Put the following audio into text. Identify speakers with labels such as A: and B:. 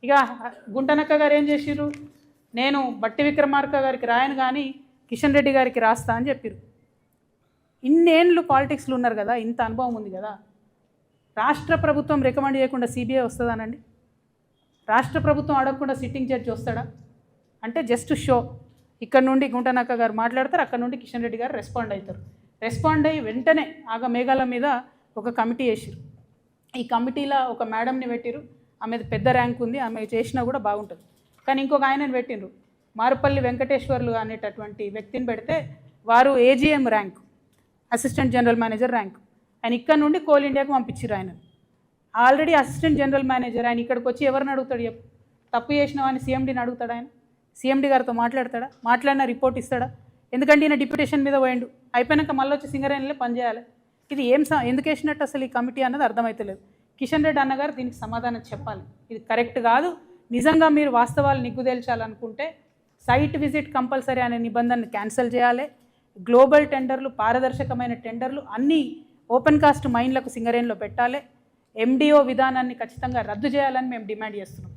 A: ఇక గుంటనక్క గారు ఏం చేసిర్రు, నేను బట్టి విక్రమార్క గారికి రాయను కానీ కిషన్ రెడ్డి గారికి రాస్తా అని చెప్పారు. ఇన్నేళ్ళు పాలిటిక్స్లో ఉన్నారు కదా, ఇంత అనుభవం ఉంది కదా, రాష్ట్ర ప్రభుత్వం రికమెండ్ చేయకుండా సిబిఐ వస్తుందానండి? రాష్ట్ర ప్రభుత్వం అడగకుండా సిట్టింగ్ జడ్జి వస్తాడా? అంటే జస్ట్ షో. ఇక్కడ నుండి గుంటనక్క గారు మాట్లాడతారు, అక్కడ నుండి కిషన్ రెడ్డి గారు రెస్పాండ్ అవుతారు. రెస్పాండ్ అయ్యి వెంటనే ఆగ మేఘాల మీద ఒక కమిటీ వేసారు. ఈ కమిటీలో ఒక మేడంని పెట్టిరు, ఆమె పెద్ద ర్యాంక్ ఉంది, ఆమె చేసినా కూడా బాగుంటుంది. కానీ ఇంకొక ఆయనని పెట్టిండ్రు, మారుపల్లి వెంకటేశ్వర్లు అనేటటువంటి వ్యక్తిని పెడితే వారు AGM rank, assistant general manager rank. ఆయన ఇక్కడ నుండి కోల్ ఇండియాకు పంపించారు. ఆయన ఆల్రెడీ అసిస్టెంట్ జనరల్ మేనేజర్. ఆయన ఇక్కడికి వచ్చి ఎవరిని అడుగుతాడు చెప్పు? తప్పు చేసిన వాడిని సీఎండీని అడుగుతాడు. ఆయన సీఎండీ గారితో మాట్లాడతాడా? మాట్లాడిన రిపోర్ట్ ఇస్తాడా? ఎందుకంటే ఈయన డిప్యూటేషన్ మీద పోయిండు, అయిపోయాక మళ్ళీ వచ్చి సింగరేణిలో పనిచేయాలి. ఇది ఎందుకు వేసినట్టు అసలు ఈ కమిటీ అన్నది అర్థమవుతలేదు. కిషన్ రెడ్డి అన్నగారు దీనికి సమాధానం చెప్పాలి. ఇది కరెక్ట్ కాదు. నిజంగా మీరు వాస్తవాలు నిగ్గుదేల్చాలనుకుంటే సైట్ విజిట్ కంపల్సరీ అనే నిబంధనను క్యాన్సిల్ చేయాలి. గ్లోబల్ టెండర్లు, పారదర్శకమైన టెండర్లు అన్నీ ఓపెన్ కాస్ట్ మైన్లకు సింగరేణిలో పెట్టాలి. ఎండిఓ విధానాన్ని ఖచ్చితంగా రద్దు చేయాలని మేము డిమాండ్ చేస్తున్నాం.